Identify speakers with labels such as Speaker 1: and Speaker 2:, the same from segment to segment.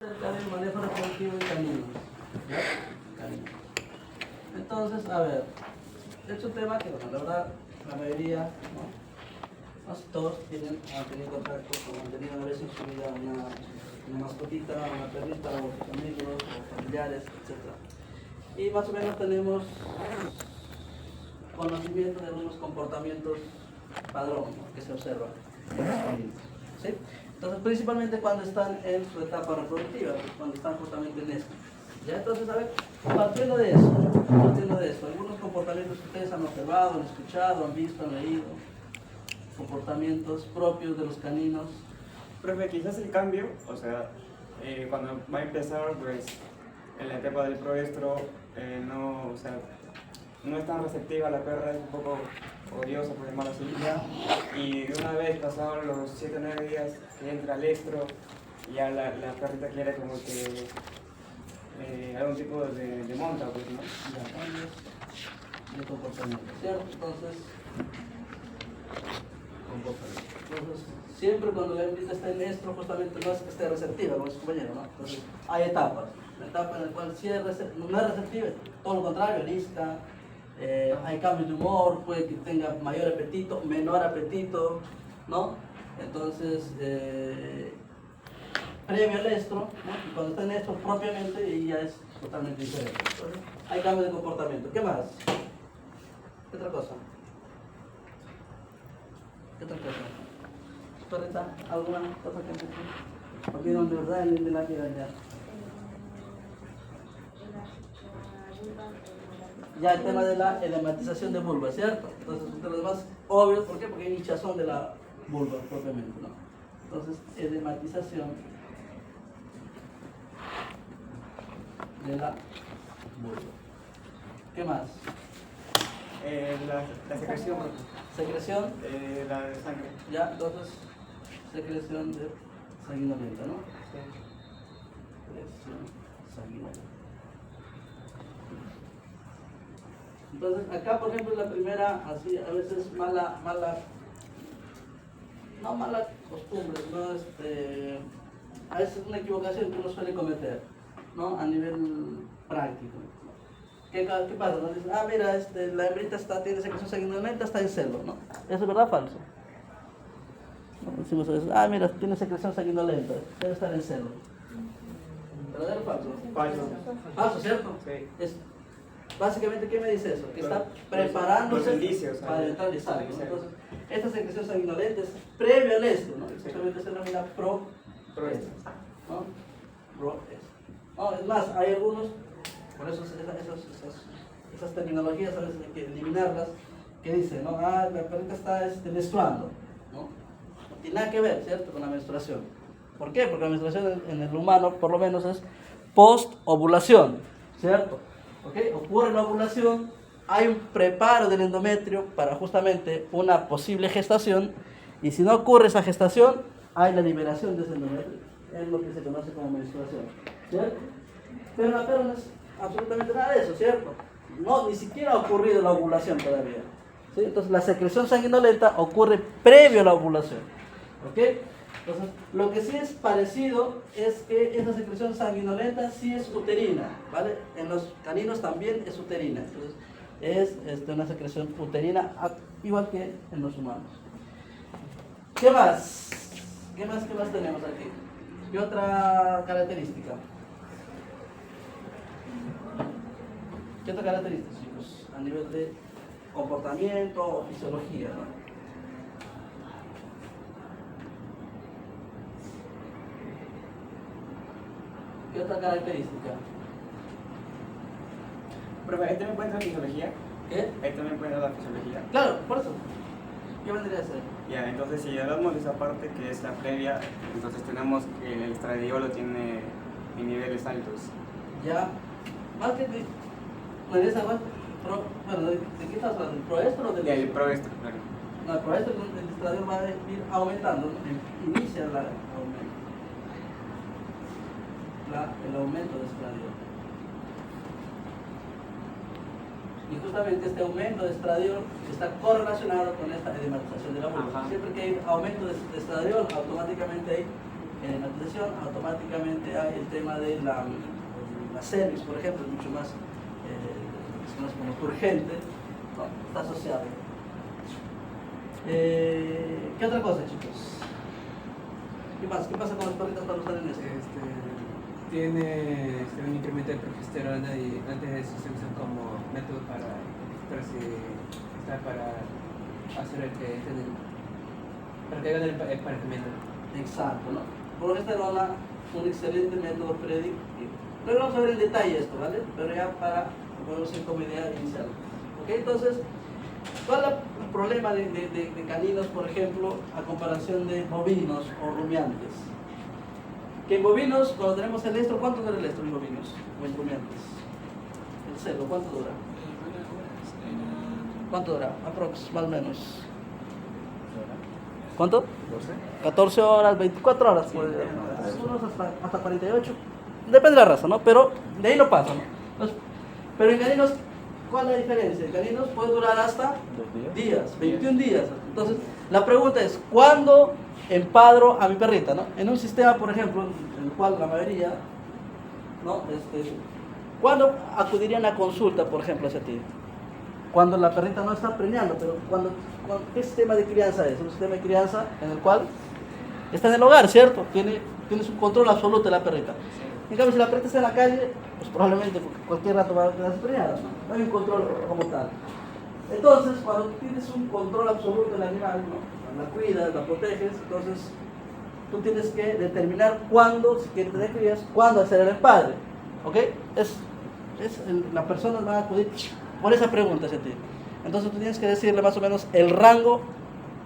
Speaker 1: Acerca del manejo reproductivo de caninos. ¿Ya? Caninos. Entonces, a ver, es un tema que, bueno, la verdad, la mayoría, ¿no? Casi todos han tenido contacto o han tenido a veces en su vida una mascotita, una perrita, o sus amigos, o familiares, etc. Y más o menos tenemos conocimiento de algunos comportamientos padrón, ¿no?, que se observan en los caninos. ¿Sí? Entonces, principalmente cuando están en su etapa reproductiva, cuando están justamente en esto. ¿Ya? Entonces, a ver, partiendo de eso, algunos comportamientos que ustedes han observado, han escuchado, han visto, han leído, comportamientos propios de los caninos.
Speaker 2: Profe, quizás el cambio, o sea, cuando va a empezar, pues, en la etapa del proestro, no, o sea, no es tan receptiva la perra, es un poco odiosa, por llamarlo así, ya. Y de una vez pasados los 7 o 9 días que entra el estro, ya la perrita quiere como que algún tipo de monta, pues, ¿no?
Speaker 1: Ya, cambios de comportamiento, ¿cierto? Entonces, comportamiento. Entonces, siempre cuando la hembrita está en estro, justamente no es que esté receptiva, como es su compañero, ¿no? Entonces, hay etapas. La etapa en la cual sí no es receptiva, todo lo contrario, lista. Hay cambios de humor, puede que tenga mayor apetito, menor apetito, ¿no? Entonces, previo al estro, ¿no? Y cuando está en estro propiamente, y ya es totalmente diferente. Entonces, hay cambios de comportamiento. ¿Qué más? ¿Qué otra cosa? ¿Qué otra cosa? ¿Perrita? ¿Alguna cosa que me porque donde verdad ni la quiera ya? Ya el tema de la edematización de vulva, ¿cierto? Entonces, uno de los más obvios, ¿por qué? Porque hay hinchazón de la vulva propiamente, ¿no? Entonces, edematización de la vulva. ¿Qué más?
Speaker 2: La secreción, profe.
Speaker 1: Secreción,
Speaker 2: La de sangre.
Speaker 1: ya, entonces, secreción de sanguinolenta, ¿no?
Speaker 2: Sí.
Speaker 1: Secreción sanguinolenta. Entonces, acá, por ejemplo, la primera, así, a veces mala costumbre, ¿no? A veces es una equivocación que uno suele cometer, ¿no? A nivel práctico. ¿Qué pasa? Nos dicen, mira, la hembrita tiene secreción sanguinolenta, está en celo, ¿no? ¿Eso es verdad o falso? ¿No? Decimos eso, mira, tiene secreción sanguinolenta, debe estar en celo. ¿Verdadero o falso?
Speaker 2: Falso.
Speaker 1: Falso, ¿cierto?
Speaker 2: Sí.
Speaker 1: Básicamente, ¿qué me dice eso? Que está preparándose
Speaker 2: los indicios,
Speaker 1: para entrar en estado, ¿no?
Speaker 2: sí.
Speaker 1: Entonces, esta secreción sanguinolenta es previo al estro, ¿no? Justamente se denomina proestro, ¿no? Proestro. No, es más, hay algunos, por eso esas terminologías a veces hay que eliminarlas, que dicen, ¿no? La perrita está menstruando, ¿no? No tiene nada que ver, ¿cierto?, con la menstruación. ¿Por qué? Porque la menstruación en el humano, por lo menos, es post-ovulación, ¿cierto? ¿Okay? Ocurre la ovulación, hay un preparo del endometrio para justamente una posible gestación, y si no ocurre esa gestación, hay la liberación de ese endometrio. Es lo que se conoce como menstruación, ¿cierto? Pero la perra no es absolutamente nada de eso, ¿cierto? No, ni siquiera ha ocurrido la ovulación todavía, ¿sí? Entonces la secreción sanguinolenta ocurre previo a la ovulación, ¿ok? Entonces, lo que sí es parecido es que esa secreción sanguinolenta sí es uterina, ¿vale? En los caninos también es uterina, entonces es una secreción uterina igual que en los humanos. ¿Qué más? ¿Qué más tenemos aquí? ¿Qué otra característica? ¿Qué otra característica, chicos? A nivel de comportamiento o fisiología, ¿no? ¿Qué otra característica?
Speaker 2: Profe, ¿ahí también puede entrar la fisiología?
Speaker 1: ¿Qué?
Speaker 2: Ahí también puede entrar la fisiología.
Speaker 1: Claro, por eso. ¿Qué vendría a ser?
Speaker 2: Ya, entonces si hablamos de esa parte que es la previa, entonces tenemos que el estradiolo tiene en niveles altos.
Speaker 1: Ya, más que bueno, esa más, bueno, ¿de qué estás hablando? ¿Del proestro o del
Speaker 2: Y el proestro, claro.
Speaker 1: No, el proestro, el estradiol va a ir aumentando, ¿no? Inicia el aumento de estradiol. Y justamente este aumento de estradiol está correlacionado con esta edematización de la vulva.
Speaker 2: Ajá.
Speaker 1: Siempre que hay aumento de estradiol, automáticamente hay en la lesión, automáticamente hay el tema de la cervix, por ejemplo, es mucho más, como urgente, ¿no? Está asociado. ¿Qué otra cosa, chicos? ¿Qué más? ¿Qué pasa con los perritos para usar en esto?
Speaker 3: Tiene un incremento de progesterona y antes de eso se usa como método para hacer para que hagan el emparejamiento.
Speaker 1: Exacto, ¿no? Progesterona, un excelente método predictivo. Luego vamos a ver en detalle esto, ¿vale? Pero ya para, podemos ir como idea inicial. ¿Ok? Entonces, ¿cuál es el problema de caninos, por ejemplo, a comparación de bovinos o rumiantes? Que en bovinos, cuando tenemos el estro, ¿cuánto dura el estro en bovinos o en rumiantes? El celo, ¿cuánto dura? ¿Cuánto dura? Aprox, más o menos. ¿Cuánto? 14 horas, 24 horas. Pues, algunos hasta 48. Depende de la raza, ¿no? Pero de ahí no pasa, ¿no? Entonces, pero en caninos, ¿cuál es la diferencia? En caninos puede durar hasta
Speaker 4: 2
Speaker 1: días, 21 días. Entonces, la pregunta es, ¿cuándo empadro a mi perrita, ¿no? En un sistema, por ejemplo, en el cual la mayoría, ¿no? ¿Cuándo acudirían a consulta, por ejemplo, hacia ti? Cuando la perrita no está preñando, pero ¿qué sistema de crianza es? Un sistema de crianza en el cual está en el hogar, ¿cierto? Tienes un control absoluto de la perrita. En cambio, si la perrita está en la calle, pues probablemente cualquier rato va a quedar preñada, ¿no? No hay un control como tal. Entonces, cuando tienes un control absoluto del animal, ¿no? La cuidas, la proteges, entonces tú tienes que determinar cuándo, si quieres tener crías, cuándo hacer el empadre, ¿ok? La persona va a acudir por esa pregunta hacia ti. Entonces tú tienes que decirle más o menos el rango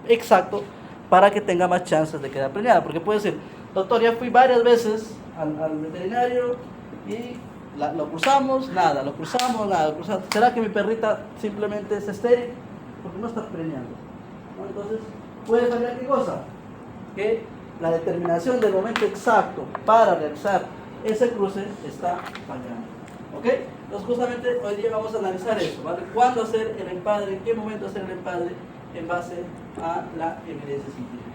Speaker 1: exacto para que tenga más chances de quedar preñada, porque puede decir, doctor, ya fui varias veces al veterinario y lo cruzamos, nada, lo cruzamos, nada, lo cruzamos. ¿Será que mi perrita simplemente es estéril? Porque no está preñando, ¿no? Entonces, puede fallar qué cosa? Que la determinación del momento exacto para realizar ese cruce está fallando. ¿Ok? Entonces, justamente hoy día vamos a analizar eso, ¿vale? ¿Cuándo hacer el empadre? ¿En qué momento hacer el empadre? En base a la evidencia científica.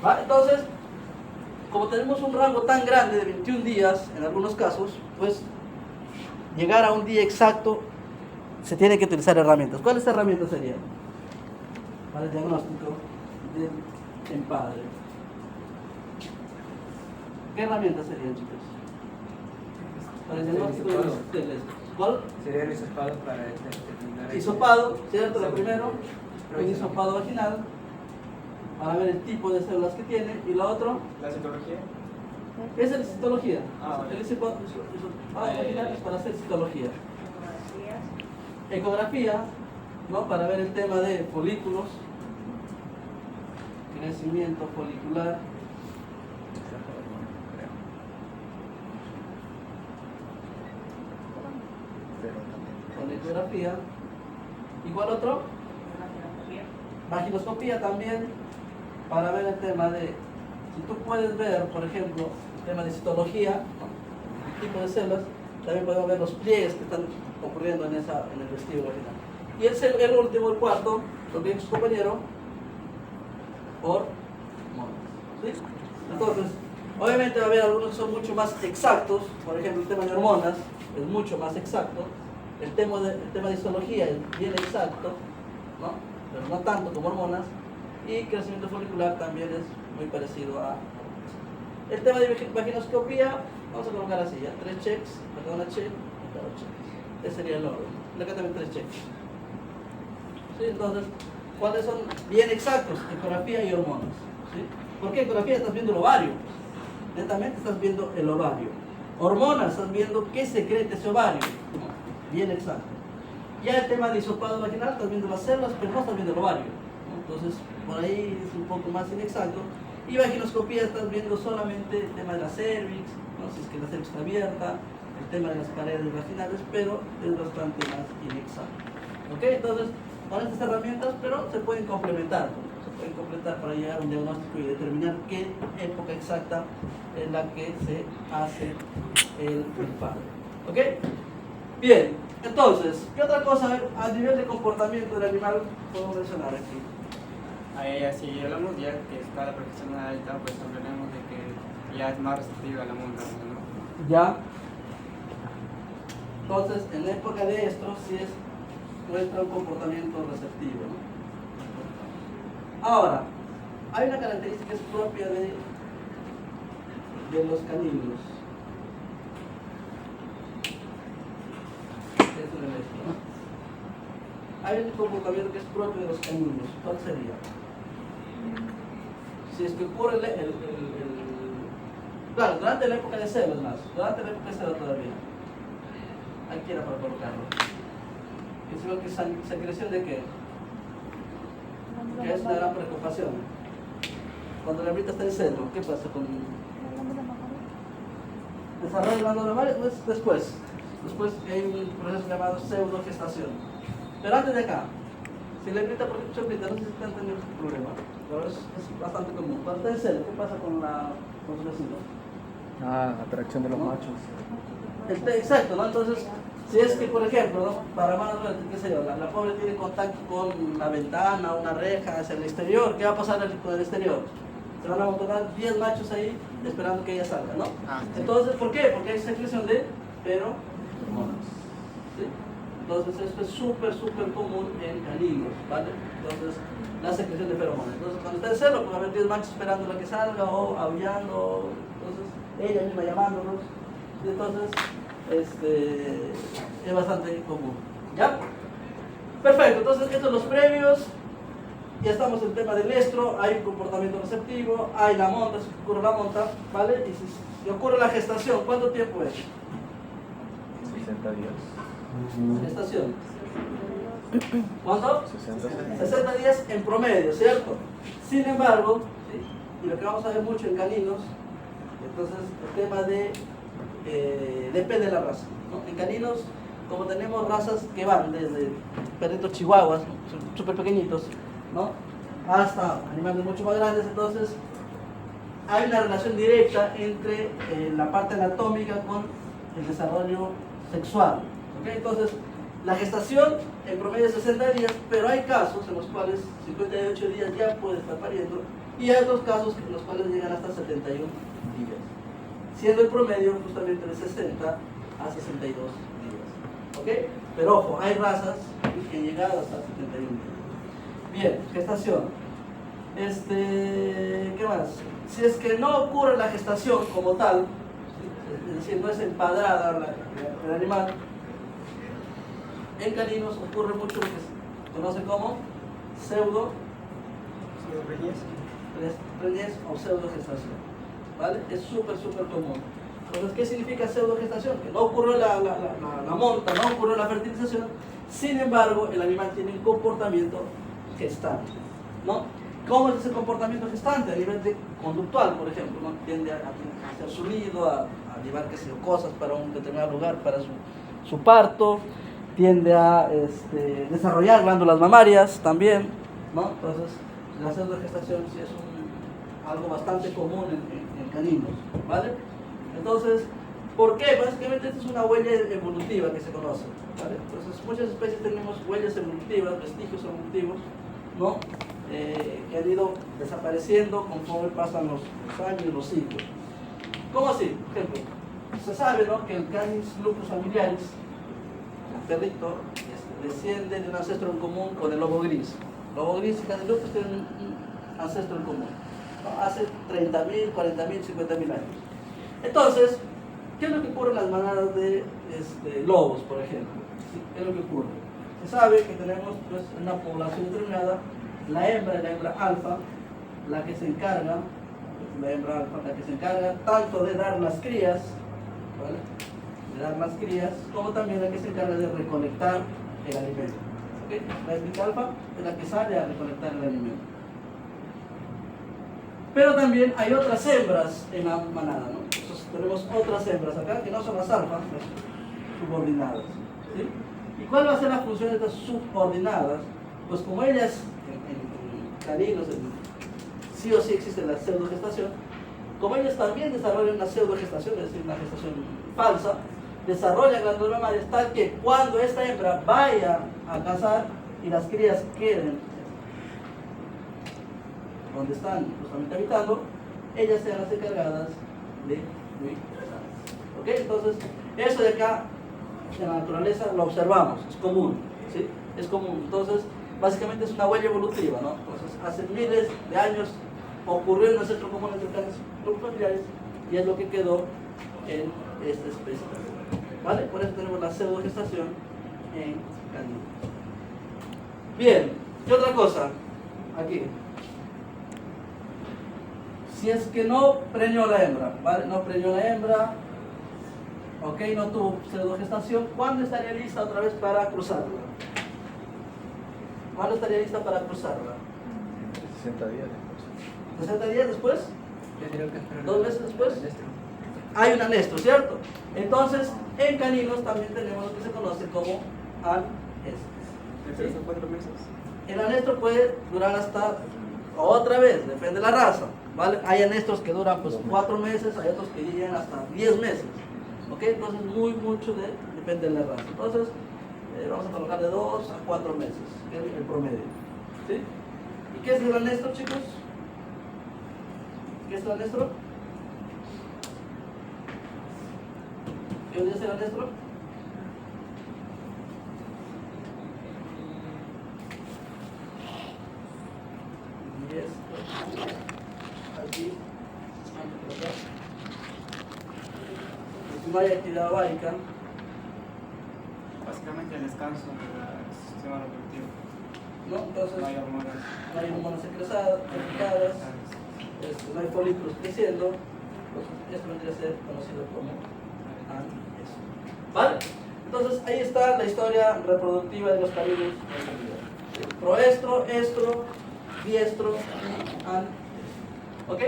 Speaker 1: ¿Va? Entonces, como tenemos un rango tan grande de 21 días, en algunos casos, pues llegar a un día exacto se tiene que utilizar herramientas. ¿Cuáles herramientas serían? Para el diagnóstico del empadre. ¿Qué herramientas serían, chicos? Para el diagnóstico del esto. ¿Cuál?
Speaker 3: Sería el hisopado para determinar.
Speaker 1: Hisopado, ¿cierto? Lo primero, un hisopado vaginal, para ver el tipo de células que tiene, y lo otro,
Speaker 2: ¿La citología?
Speaker 1: es la citología.
Speaker 2: Ah, vale.
Speaker 1: El hisopado vaginal es para hacer citología. Ecografía, ¿no? Para ver el tema de folículos, crecimiento folicular. Con ecografía. ¿Y cuál otro? Vaginoscopía también, para ver el tema de, si tú puedes ver, por ejemplo, el tema de citología, ¿no? El tipo de células, también podemos ver los pliegues que están ocurriendo en el vestíbulo vaginal. Y el último, el cuarto, lo que dijo su compañero, hormonas. ¿Sí? Entonces, obviamente va a haber algunos que son mucho más exactos, por ejemplo, el tema de hormonas es mucho más exacto, el tema de histología es bien exacto, ¿no? Pero no tanto como hormonas, y crecimiento folicular también es muy parecido a hormonas. El tema de vaginoscopía, vamos a colocar así, ya, 3 checks, acá una check, acá 2 checks. Ese sería el orden. Acá también 3 checks. ¿Sí? Entonces, ¿cuáles son bien exactos? Ecografía y hormonas. ¿Sí? ¿Por qué ecografía? Estás viendo el ovario. Netamente estás viendo el ovario. Hormonas, estás viendo qué secreta ese ovario. Bien exacto. Ya el tema de hisopado vaginal, estás viendo las células, pero no estás viendo el ovario, ¿no? Entonces, por ahí es un poco más inexacto. Y vaginoscopía, estás viendo solamente el tema de la cervix, ¿no? Si es que la cervix está abierta, el tema de las paredes vaginales, pero es bastante más inexacto. ¿Ok? Entonces, con estas herramientas, pero se pueden complementar, ¿no? Se pueden completar para llegar a un diagnóstico y determinar qué época exacta en la que se hace el empadre. ¿Ok? Bien, entonces, ¿qué otra cosa a nivel de comportamiento del animal podemos mencionar aquí?
Speaker 2: Si hablamos ya que está la protección alta, pues hablamos de que ya es más receptiva a la monta, ¿no?
Speaker 1: Ya. Entonces, en la época de estrés sí muestra un comportamiento receptivo, ¿no? Ahora, hay una característica que es propia de los caninos. Esto es esto, ¿no? Hay un comportamiento que es propio de los caninos. ¿Cuál sería? Si es que ocurre claro, durante la época de celo es más, durante la época de celo todavía. Aquí era para colocarlo. Es lo que secreción de qué? Que es una gran preocupación. Cuando la hembrita está en celo, ¿qué pasa con desarrollo de glándula mamaria? Pues después hay un proceso llamado pseudogestación. Pero antes de acá, si la hembrita, porque mucha hembrita, no sé si están teniendo este problema, pero es bastante común. Cuando está en celo, ¿qué pasa con los vecinos?
Speaker 4: Atracción de los machos.
Speaker 1: Exacto, ¿no? Entonces, si es que, por ejemplo, ¿no? Para mala suerte, qué sé yo, la pobre tiene contacto con una ventana, una reja hacia el exterior, ¿qué va a pasar con el exterior? Se van a amontonar 10 machos ahí esperando que ella salga, ¿no?
Speaker 2: Sí.
Speaker 1: Entonces, ¿por qué? Porque hay secreción de feromonas. ¿Sí? Entonces, esto es súper común en caninos, ¿vale? Entonces, la secreción de feromonas. Entonces, cuando está en celo, puede haber 10 machos esperando a que salga o aullando, entonces, ella misma llamándolos. Y entonces, es bastante común. ¿Ya? Perfecto, entonces estos son los previos. Ya estamos en el tema del estro, hay un comportamiento receptivo, hay la monta, si ocurre la monta, ¿vale? Y si ocurre la gestación, ¿cuánto tiempo es?
Speaker 4: 60 días.
Speaker 1: Gestación. ¿Cuánto?
Speaker 4: 60.
Speaker 1: 60 días en promedio, ¿cierto? Sin embargo, ¿sí? Y lo que vamos a ver mucho en caninos, entonces el tema de depende de la raza, ¿no? En caninos, como tenemos razas que van desde perritos chihuahuas, súper pequeñitos, ¿no? Hasta animales mucho más grandes, entonces hay una relación directa entre la parte anatómica con el desarrollo sexual, ¿ok? Entonces, la gestación en promedio es 60 días, pero hay casos en los cuales 58 días ya puede estar pariendo y hay otros casos en los cuales llegan hasta 71 días, siendo el promedio justamente de 60 a 62 días, ¿ok? Pero ojo, hay razas que han llegado hasta 71 días. Bien, gestación. ¿Qué más? Si es que no ocurre la gestación como tal, es decir, no es empadrada el animal, en caninos ocurre mucho lo que se conoce como preñez o pseudogestación, ¿vale? Es súper común. Entonces, ¿qué significa pseudogestación? Que no ocurrió la monta, no ocurrió la fertilización, sin embargo, el animal tiene un comportamiento gestante, ¿no? ¿Cómo es ese comportamiento gestante? A nivel de conductual, por ejemplo, ¿no? Tiende a hacer su nido, a llevar, qué sé yo, cosas para un determinado lugar, para su parto, tiende a desarrollar glándulas mamarias también, ¿no? Entonces, la pseudogestación sí es algo bastante común en caninos, ¿vale? Entonces, ¿por qué? Básicamente esta es una huella evolutiva que se conoce, ¿vale? Entonces, muchas especies tenemos huellas evolutivas, vestigios evolutivos, ¿no? Que han ido desapareciendo conforme pasan los años y los siglos. ¿Cómo así? Por ejemplo, se sabe, ¿no?, que el Canis lupus familiaris, el perrito, desciende de un ancestro en común con el lobo gris. El lobo gris y Canis lupus tienen un ancestro en común, ¿no? Hace 30.000, 40.000, 50.000 años. Entonces, ¿qué es lo que ocurre en las manadas de lobos, por ejemplo? ¿Sí? ¿Qué es lo que ocurre? Se sabe que tenemos, pues, una población determinada, la hembra alfa, la que se encarga, la hembra alfa, la que se encarga tanto de dar las crías, ¿vale?, de dar las crías, como también la que se encarga de recolectar el alimento. ¿Okay? La hembra alfa es la que sale a recolectar el alimento. Pero también hay otras hembras en la manada, ¿no? Entonces tenemos otras hembras acá que no son las alfas, las subordinadas, ¿sí? ¿Y cuál va a ser la función de estas subordinadas? Pues como ellas en caninos sí o sí existe la pseudogestación, como ellas también desarrollan una pseudogestación, es decir, una gestación falsa, desarrollan glándulas mamarias tal que cuando esta hembra vaya a cazar y las crías queden donde están justamente habitando, ellas sean las encargadas de muy grandes. ¿Ok? Entonces, eso de acá, en la naturaleza, lo observamos, es común, ¿sí? Es común. Entonces, básicamente es una huella evolutiva, ¿no? Entonces, hace miles de años ocurrió en el centro común entre los familiares y es lo que quedó en esta especie. ¿Vale? Por eso tenemos la pseudogestación en caninos. Bien, ¿qué otra cosa? Aquí. Si es que no preñó la hembra, ¿vale? No preñó la hembra, ok, no tuvo pseudogestación, ¿cuándo estaría lista otra vez para cruzarla? ¿Cuándo estaría lista para cruzarla?
Speaker 4: 60 días después.
Speaker 1: 60 días después,
Speaker 3: Yo creo que esperar
Speaker 1: 2 meses después,
Speaker 3: el estro.
Speaker 1: hay un anestro, ¿cierto? Entonces, en caninos también tenemos lo que se conoce como anestro.
Speaker 2: ¿De 3 o 4 meses?
Speaker 1: El anestro puede durar hasta, otra vez, depende de la raza, ¿vale? Hay anestros que duran pues 4 meses, hay otros que llegan hasta 10 meses, ¿ok? Entonces, depende de la raza. Entonces, vamos a colocar de 2 a 4 meses, que es el promedio, ¿sí? ¿Y qué es el anestro, chicos? ¿Qué es el anestro? ¿Qué es el anestro? Y esto, aquí, si no hay actividad ovárica,
Speaker 2: Básicamente el descanso del sistema reproductivo.
Speaker 1: ¿no? Entonces,
Speaker 2: No hay hormonas.
Speaker 1: no hay hormonas secretadas, no hay folículos creciendo, entonces esto vendría a ser conocido como anestro. ¿Vale? Entonces ahí está la historia reproductiva de los caninos. Proestro, estro, diestro y anestro. ¿Ok?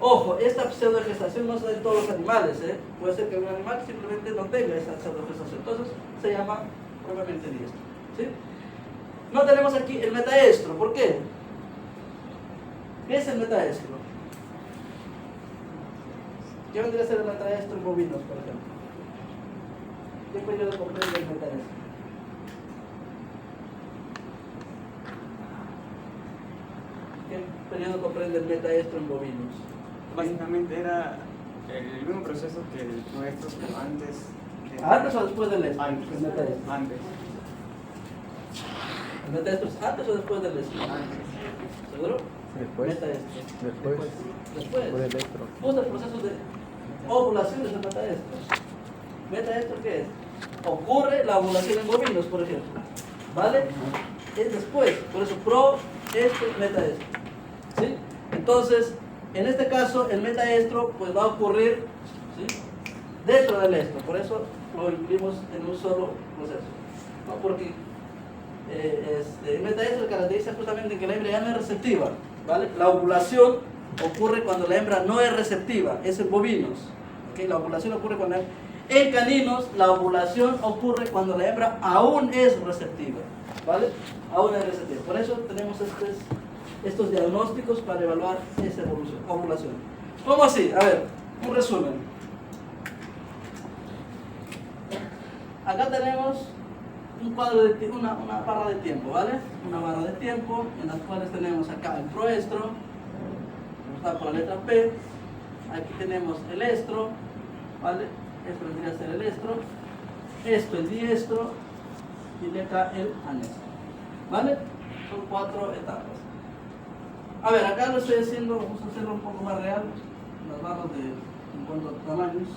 Speaker 1: Ojo, esta pseudogestación no se da en todos los animales, ¿eh? Puede ser que un animal simplemente no tenga esta pseudogestación, entonces se llama probablemente diestro, ¿sí? No tenemos aquí el metaestro, ¿por qué? ¿Qué es el metaestro? ¿Qué vendría a ser el metaestro en bovinos, por ejemplo? ¿Qué periodo comprende el metaestro? ¿Qué periodo comprende el metaestro en bovinos?
Speaker 2: Básicamente era el mismo proceso que el nuestro, pero antes.
Speaker 1: ¿Antes o después del estro?
Speaker 2: Antes.
Speaker 1: El metaestro.
Speaker 2: Antes.
Speaker 1: ¿El metaestro es antes o después del estro? ¿Seguro?
Speaker 4: Después.
Speaker 1: Metaestro.
Speaker 4: Después.
Speaker 1: Después.
Speaker 4: Después del estro.
Speaker 1: Justo el proceso de ovulación es el metaestro. ¿Metaestro qué es? Ocurre la ovulación en bovinos, por ejemplo. ¿Vale? Es después. Por eso proestro, metaestro. ¿Sí? Entonces, en este caso, el metaestro pues va a ocurrir, ¿sí?, dentro del estro. Por eso lo incluimos en un solo proceso, ¿no? Porque el metaestro se caracteriza justamente en que la hembra ya no es receptiva, ¿vale? La ovulación ocurre cuando la hembra no es receptiva, es en bovinos, ¿ok? La ovulación ocurre cuando en caninos la ovulación ocurre cuando la hembra aún es receptiva, ¿vale? Aún es receptiva. Por eso tenemos estos diagnósticos para evaluar esa ovulación. ¿Cómo así? A ver, un resumen. Acá tenemos un cuadro de una barra de tiempo, ¿vale? Una barra de tiempo en las cuales tenemos acá el proestro, está por la letra P. Aquí tenemos el estro, ¿vale? Esto vendría a ser el estro. Esto el diestro y de acá el anestro, ¿vale? Son 4 etapas. A ver, acá lo estoy haciendo, vamos a hacerlo un poco más real, las barras en cuanto a tamaños.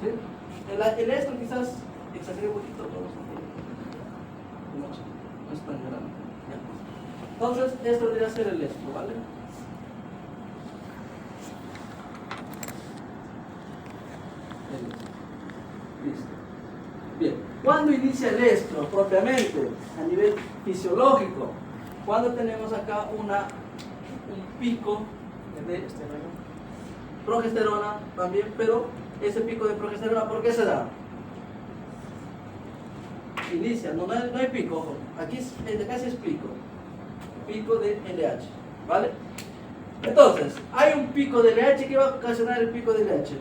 Speaker 1: ¿Sí? El estro quizás exagere un poquito, vamos a poner no es tan grande. Ya. Entonces, esto debería ser el estro, ¿vale? Listo. Bien, ¿cuándo inicia el estro propiamente a nivel fisiológico? Cuando tenemos acá un pico de progesterona también, pero ese pico de progesterona, ¿por qué se da? Inicia, no hay pico, ojo, aquí casi es pico de LH, ¿vale? Entonces, hay un pico de LH que va a ocasionar el pico de LH.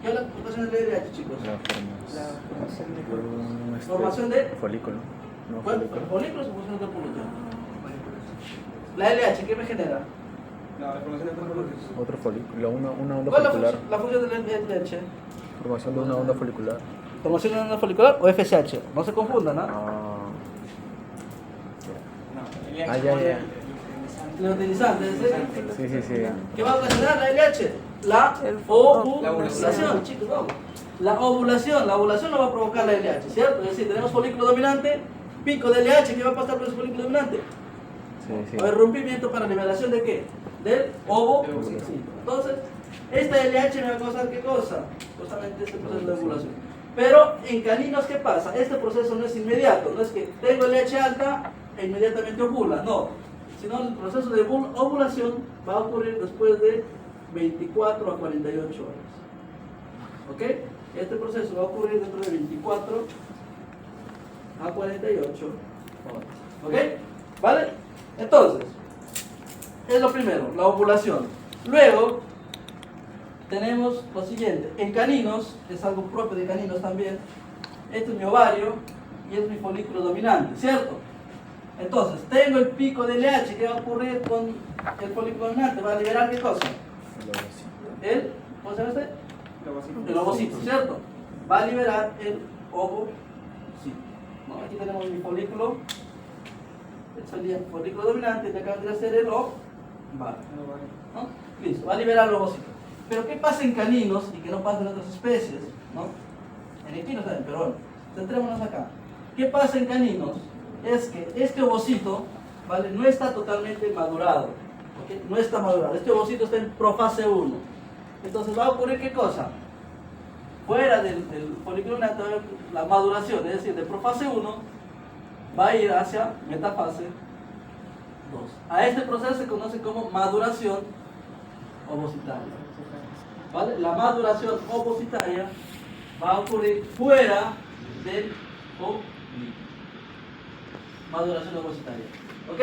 Speaker 1: ¿Qué va a ocasionar el LH, chicos? Formación de
Speaker 4: folículo. No,
Speaker 1: ¿Folículos o funciones del folículo? La LH, ¿qué me genera?
Speaker 2: La formación de folículos.
Speaker 4: Otro folículo, una onda
Speaker 1: ¿Cuál es
Speaker 4: folicular.
Speaker 1: la función de la leche?
Speaker 4: Formación de una onda folicular.
Speaker 1: ¿Formación de onda folicular o FSH? No se confundan, ¿ah?
Speaker 2: No, el
Speaker 4: Ah, ya.
Speaker 1: Leutinizante, ¿es decir,
Speaker 4: Sí.
Speaker 1: ¿qué va a ocasionar la LH? La ovulación, chicos, vamos. La ovulación no va a provocar la LH, ¿cierto? Es decir, tenemos folículo dominante, pico de LH, ¿qué va a pasar por ese folículo dominante?
Speaker 4: Sí.
Speaker 1: O el rompimiento para liberación de qué? Del ovocito. Entonces, esta LH me va a causar qué cosa? Justamente este proceso de ovulación. Pero en caninos, ¿qué pasa? Este proceso no es inmediato, no es que tengo LH alta e inmediatamente ovula, no. Sino el proceso de ovulación va a ocurrir después de 24 a 48 horas. ¿Ok? Este proceso va a ocurrir dentro de 24 a 48 horas. ¿Ok? ¿Vale? Entonces, es lo primero, la ovulación. Luego, tenemos lo siguiente. En caninos, es algo propio de caninos también, este es mi ovario y es mi folículo dominante, ¿cierto? Entonces, tengo el pico de LH. ¿Qué va a ocurrir con el folículo dominante? ¿Va a liberar qué cosa? ¿Cómo se llama este? El ovocito, ¿cierto? Va a liberar el ovocito. ¿No? Aquí tenemos mi folículo. Este sería el folículo dominante, y acá vendría a ser el ovario. ¿No? Listo, va a liberar el ovocito. Pero ¿qué pasa en caninos y que no pasa en otras especies? ¿No? En equinos también, pero bueno, centrémonos acá. ¿Qué pasa en caninos? Es que este ovocito, ¿vale? No está totalmente madurado. ¿Ok? No está madurado. Este ovocito está en profase 1. Entonces va a ocurrir ¿qué cosa? Fuera del folículo dominante, la maduración, es decir, de profase 1 va a ir hacia metafase 2. A este proceso se conoce como maduración ovocitaria. ¿Vale? La maduración ovocitaria va a ocurrir fuera del ovículo. Maduración ovocitaria. ¿Ok?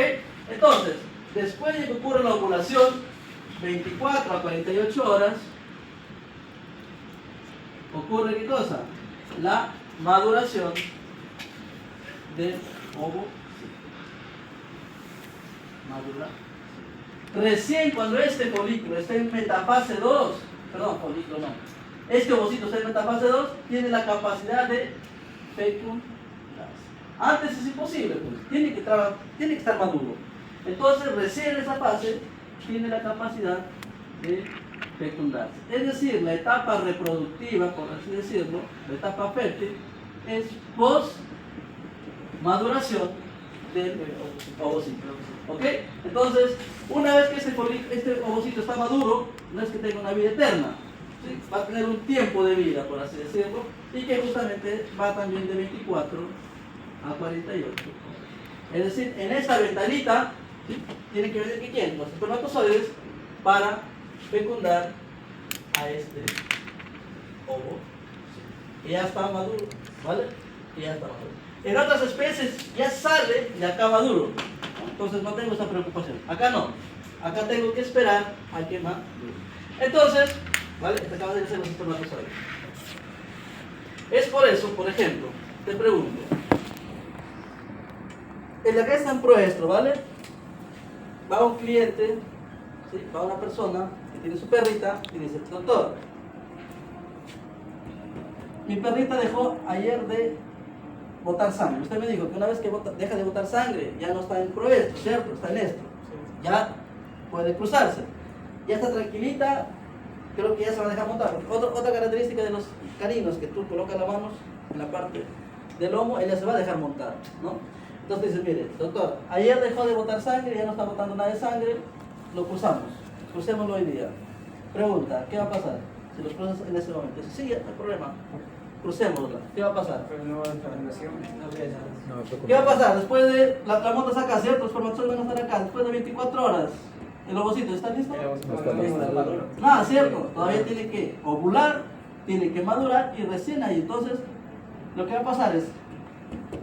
Speaker 1: Entonces, después de que ocurre la ovulación, 24 a 48 horas, ocurre ¿qué cosa? La maduración del ovocito. Madura. Recién cuando este folículo está en metafase 2, perdón, folículo no, este ovocito está en metafase 2, tiene la capacidad de fecundarse. Antes es imposible, pues, tiene que estar maduro. Entonces, recién en esa fase, tiene la capacidad de fecundarse. Es decir, la etapa reproductiva, por así decirlo, la etapa fértil, es post-maduración del ovocito. ¿Ok? Entonces, una vez que este ovocito está maduro, no es que tenga una vida eterna, ¿sí? Va a tener un tiempo de vida, por así decirlo, y que justamente va también de 24 a 48. Es decir, en esta ventanita, ¿sí? Tiene que venir ¿quién? Los espermatozoides para fecundar a este ovo. Y ya está maduro, ¿vale? Y ya está maduro. En otras especies ya sale y acá maduro. Entonces no tengo esa preocupación. Acá no. Acá tengo que esperar a que madure. Entonces, ¿vale? Este acaba de ser los espermatozoides. Es por eso, por ejemplo, te pregunto. El de acá está en proestro, ¿vale? Va un cliente, ¿sí? Va una persona que tiene su perrita y dice, doctor, mi perrita dejó ayer de botar sangre. Usted me dijo que una vez que deja de botar sangre, ya no está en proestro, ¿cierto? Está en estro. Ya puede cruzarse. Ya está tranquilita, creo que ya se va a dejar montar. Otra característica de los caninos, que tú colocas las manos en la parte del lomo, ella se va a dejar montar, ¿no? Entonces dice, mire, doctor, ayer dejó de botar sangre, ya no está botando nada de sangre, lo cruzamos. Crucémoslo hoy día. Pregunta, ¿qué va a pasar si lo cruzas en ese momento? Dice, sí, no hay problema. Crucémosla. ¿Qué va a pasar?
Speaker 2: Pero no va a estar en nación.
Speaker 1: ¿Qué va a pasar? Después de la montas acá, ¿cierto? Los espermatozoides van a estar acá. Después de 24 horas, ¿el ovocito está listo? Nada, ¿cierto? Todavía tiene que ovular, tiene que madurar y recién ahí. Entonces, lo que va a pasar es,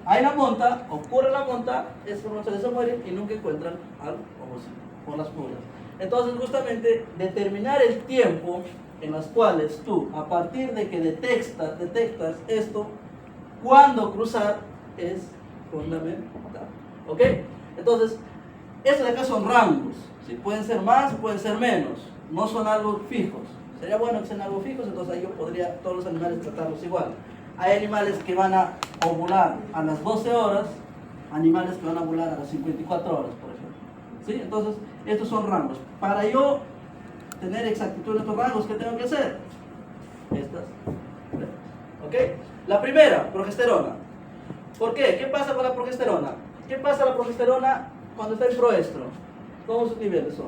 Speaker 1: hay la monta, ocurre la monta, esos espermatozoides se mueren y nunca encuentran al ovocito por las pulgas. Entonces, justamente, determinar el tiempo en las cuales tú, a partir de que detectas esto, cuándo cruzar es fundamental. ¿Ok? Entonces, Estos de acá son rangos, ¿sí? Pueden ser más, pueden ser menos, no son algo fijos. Sería bueno que sean algo fijos, entonces ahí yo podría todos los animales tratarlos igual. Hay animales que van a ovular a las 12 horas, animales que van a ovular a las 54 horas, por ejemplo. ¿Sí? Entonces, estos son rangos. Para yo tener exactitud en estos rangos, ¿qué tengo que hacer? Estas. ¿Ok? La primera, progesterona. ¿Por qué? ¿Qué pasa con la progesterona? ¿Qué pasa con la progesterona cuando está en proestro? ¿Cómo sus niveles son?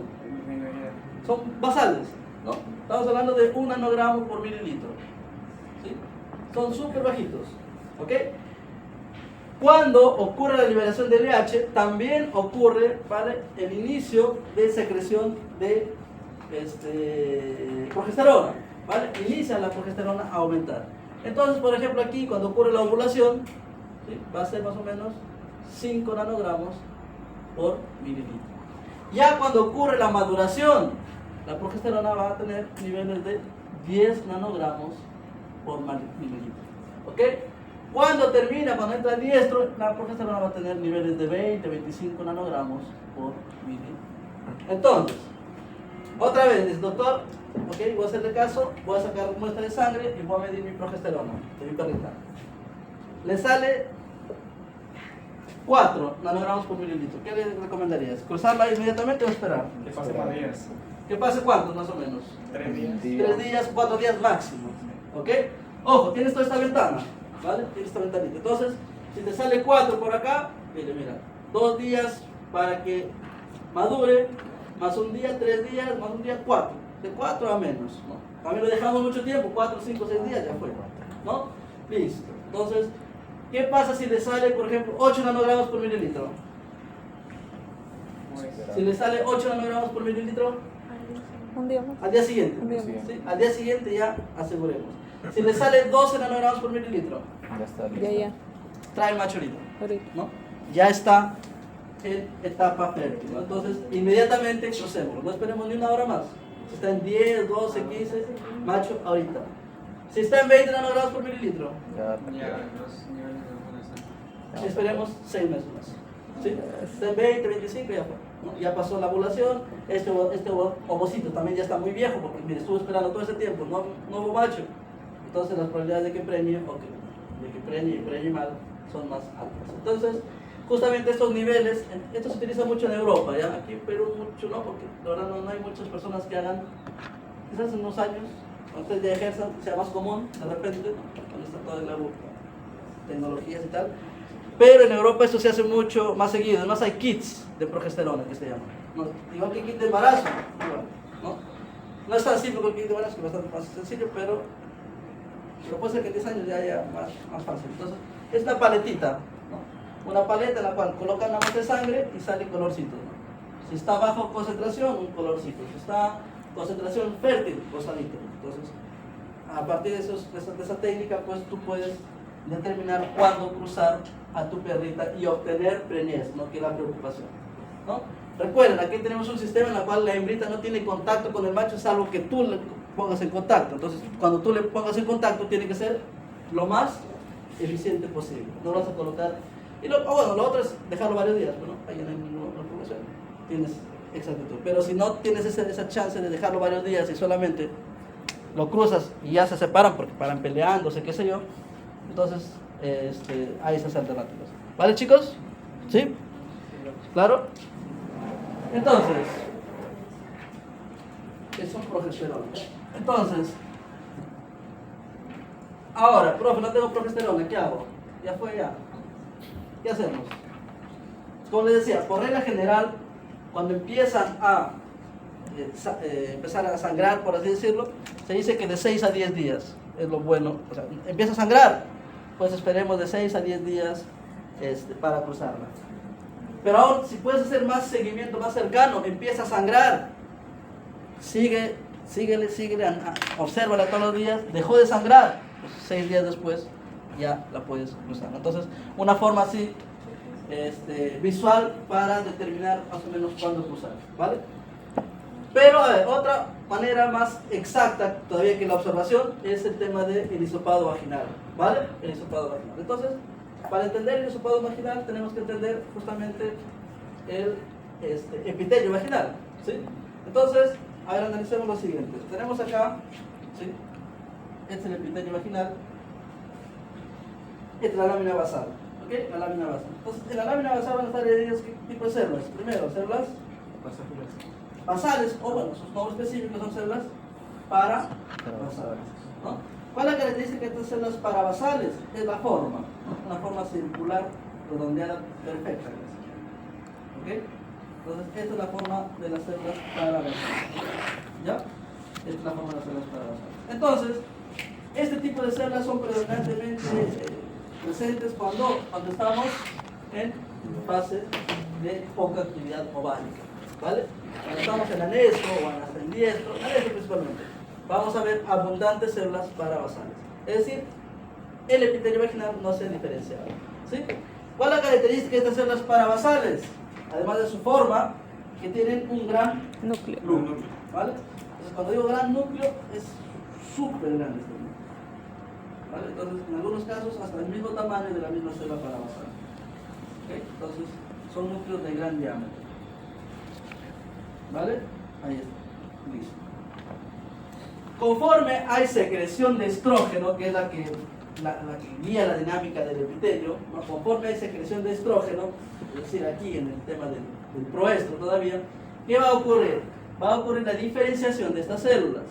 Speaker 1: Son basales, ¿no? Estamos hablando de 1 nanogramo por mililitro. ¿Sí? Son súper bajitos. ¿Ok? Cuando ocurre la liberación del LH, también ocurre, ¿vale?, el inicio de secreción de progesterona, ¿vale? Inicia la progesterona a aumentar. Entonces, por ejemplo, aquí cuando ocurre la ovulación, ¿sí?, va a ser más o menos 5 nanogramos por mililitro. Ya cuando ocurre la maduración, la progesterona va a tener niveles de 10 nanogramos por mililitro. ¿Ok? Cuando termina, cuando entra el diestro, la progesterona va a tener niveles de 20, 25 nanogramos por mililitro. Entonces, otra vez, dice, doctor, ok, voy a hacerle caso, voy a sacar muestra de sangre y voy a medir mi progesterona de mi perrita. Le sale 4 nanogramos por mililitro. ¿Qué le recomendarías? ¿Cruzarla inmediatamente o esperar?
Speaker 2: Que pase más días.
Speaker 1: ¿Qué pase cuántos más o menos?
Speaker 2: 3 días.
Speaker 1: 3 días, 4 días máximo. ¿Ok? Ojo, tienes toda esta ventana, ¿vale? Tienes esta ventanita. Entonces, si te sale 4 por acá, mira, 2 días para que madure, más un día, 3 días, más un día, 4. De 4 a menos, ¿no? También lo dejamos mucho tiempo, 4, 5, 6 días, ya fue, ¿no? Listo. Entonces, ¿qué pasa si le sale, por ejemplo, 8 nanogramos por mililitro? Si le sale 8 nanogramos por mililitro,
Speaker 5: Un día más.
Speaker 1: al día siguiente.
Speaker 5: Un día
Speaker 4: Sí.
Speaker 5: más.
Speaker 1: ¿Sí? Al día siguiente ya aseguremos. Si le sale 12 nanogramos por mililitro,
Speaker 4: Ya está listo.
Speaker 5: Ya.
Speaker 1: trae macho ahorita,
Speaker 5: Ahorita.
Speaker 1: ¿no? Ya está en etapa fértil, ¿no? Entonces, inmediatamente crucemos. No esperemos ni una hora más. Si está en 10, 12, 15, macho ahorita. Si está en 20 nanogramos por mililitro,
Speaker 4: Ya,
Speaker 3: Ya, los niveles de ovulación.
Speaker 1: esperemos 6 meses más. ¿Sí? Si está en 20, 25, ya fue, ¿no? Ya pasó la ovulación. Este ovocito también ya está muy viejo porque mire, estuvo esperando todo ese tiempo, no hubo macho. Entonces las probabilidades de que preñe o de que preñe mal son más altas. Entonces, justamente estos niveles, esto se utiliza mucho en Europa, ¿ya? Aquí en Perú mucho no, porque la verdad no hay muchas personas que hagan, quizás en unos años, cuando ustedes ya ejerzan, sea más común, de repente, cuando está todo el nuevo tecnologías y tal. Pero en Europa esto se hace mucho más seguido. Además hay kits de progesterona que se llaman, ¿no? Igual que kit de embarazo, igual, ¿no? No es tan simple como el kit de embarazo, que es bastante más sencillo, pero puede ser que en 10 años ya haya más fácil. Entonces, es una paletita, ¿no? Una paleta en la cual colocan la muestra de sangre y sale colorcito, ¿no? Si está bajo concentración, un colorcito. Si está concentración fértil, rosadito. Entonces, a partir de esa técnica, pues tú puedes determinar cuándo cruzar a tu perrita y obtener preñez, ¿no? Que es la preocupación, ¿no? Recuerden, aquí tenemos un sistema en el cual la hembrita no tiene contacto con el macho, salvo que tú le pongas en contacto. Entonces, cuando tú le pongas en contacto, tiene que ser lo más eficiente posible. No lo vas a colocar. Y lo otro es dejarlo varios días, ¿no? Ahí en la población tienes exactitud. Pero si no tienes esa chance de dejarlo varios días y solamente lo cruzas y ya se separan porque paran peleándose, qué sé yo, entonces hay esas alternativas. ¿Vale, chicos? ¿Sí? ¿Claro? Entonces, eso es progesterona. Entonces, ahora, profe, no tengo progesterona, ¿qué hago? Ya fue ya. ¿Qué hacemos? Como les decía, por regla general, cuando empiezan a empezar a sangrar, por así decirlo, se dice que de 6 a 10 días es lo bueno. O sea, empieza a sangrar, pues esperemos de 6 a 10 días para cruzarla. Pero aún, si puedes hacer más seguimiento más cercano, empieza a sangrar, síguele, obsérvala todos los días, dejó de sangrar, pues 6 días después ya la puedes cruzar. Entonces, una forma así visual para determinar más o menos cuándo cruzar, ¿vale? Pero otra manera más exacta todavía que la observación es el tema del hisopado vaginal, ¿vale? El hisopado vaginal. Entonces, para entender el hisopado vaginal tenemos que entender justamente el epitelio vaginal, ¿sí? Entonces, a ver, analicemos lo siguiente. Tenemos acá, ¿sí? Este es el epitelio vaginal. Esta es la lámina basal, ¿ok? La lámina basal. Entonces, en la lámina basal van a estar divididos ¿qué tipo de células? Primero, células basales, o bueno, sus nombres específicos son células parabasales, ¿no? ¿Cuál es la característica de estas células parabasales? Es la forma, ¿no? Una forma circular, redondeada, perfecta. ¿Ok? Entonces, esta es la forma de las células parabasales. ¿Ya? Esta es la forma de las células parabasales. Entonces, este tipo de células son predominantemente presentes cuando estamos en fase de poca actividad ovárica, ¿vale? Cuando estamos en anesto o en ascendiestro, anesto principalmente, vamos a ver abundantes células parabasales. Es decir, el epitelio vaginal no se ha diferenciado, ¿sí? ¿Cuál es la característica de estas células parabasales? Además de su forma, que tienen un gran
Speaker 5: Núcleo.
Speaker 1: núcleo, ¿vale? Entonces, cuando digo gran núcleo, es súper grande este núcleo, ¿vale? Entonces, en algunos casos, hasta el mismo tamaño de la misma célula parabasal. ¿Ok? Entonces, son núcleos de gran diámetro. ¿Vale? Ahí está. Listo. Conforme hay secreción de estrógeno, que es la que guía la dinámica del epitelio, ¿no? Conforme hay secreción de estrógeno, es decir, aquí en el tema del proestro todavía, ¿qué va a ocurrir? Va a ocurrir la diferenciación de estas células,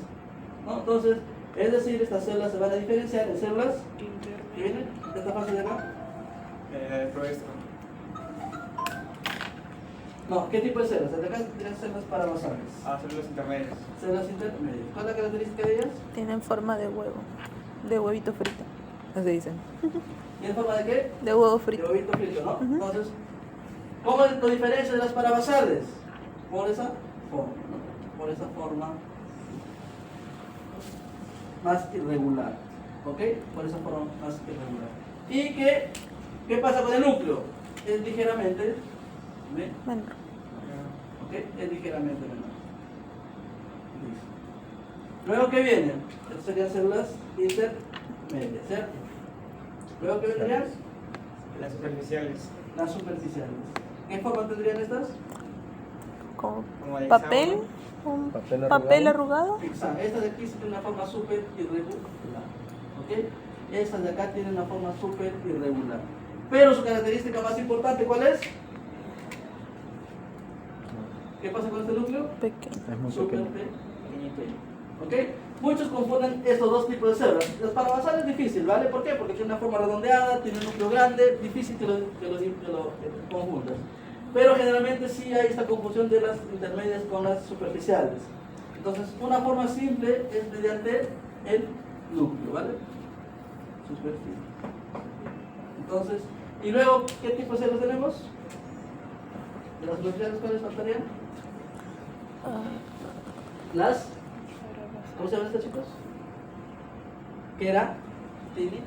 Speaker 1: ¿no? Entonces, es decir, estas células se van a diferenciar en células que vienen de esta fase de acá.
Speaker 2: El proestro.
Speaker 1: No, ¿qué tipo de células? De acá tienen células parabasales.
Speaker 2: Células intermedias.
Speaker 1: Células intermedias. ¿Cuál es la característica de ellas?
Speaker 5: Tienen forma de huevo. De huevito frito. Así dicen.
Speaker 1: ¿Tienen forma de qué?
Speaker 5: De huevo
Speaker 1: De
Speaker 5: frito.
Speaker 1: huevito frito, ¿no? Entonces, ¿cómo lo diferencia de las parabasales? Por esa forma, ¿no? Por esa forma más irregular, ¿ok? Por esa forma más irregular. ¿Y qué pasa con el núcleo? Es ligeramente
Speaker 5: Menor.
Speaker 1: ¿ok? Es ligeramente menor. Listo. Luego, ¿qué viene? Estas serían células intermedias, ¿cierto? Luego, ¿qué vendrían?
Speaker 2: Las superficiales.
Speaker 1: Las superficiales. ¿Qué forma tendrían estas?
Speaker 5: Como
Speaker 2: Como de
Speaker 5: papel.
Speaker 2: hexágono.
Speaker 5: Un
Speaker 4: Papel
Speaker 5: papel
Speaker 4: arrugado.
Speaker 5: arrugado.
Speaker 1: Exacto. Estas de aquí sí tienen una forma súper irregular. ¿Ok? Estas de acá tienen una forma súper irregular. Pero su característica más importante, ¿cuál es? ¿Qué pasa con este núcleo?
Speaker 5: Pequeño.
Speaker 4: Es muy
Speaker 1: Súper
Speaker 4: pequeño.
Speaker 1: pequeño. ¿Ok? Muchos confunden estos dos tipos de células. Las parabasales es difícil, ¿vale? ¿Por qué? Porque tiene una forma redondeada, tiene un núcleo grande, difícil que lo confundas. Pero generalmente sí hay esta confusión de las intermedias con las superficiales. Entonces, una forma simple es mediante el núcleo, ¿vale? Superficie. Entonces, y luego, ¿qué tipo de células tenemos? ¿De las superficiales cuáles faltarían? Las, ¿cómo se llaman estas chicos? Queratinidades.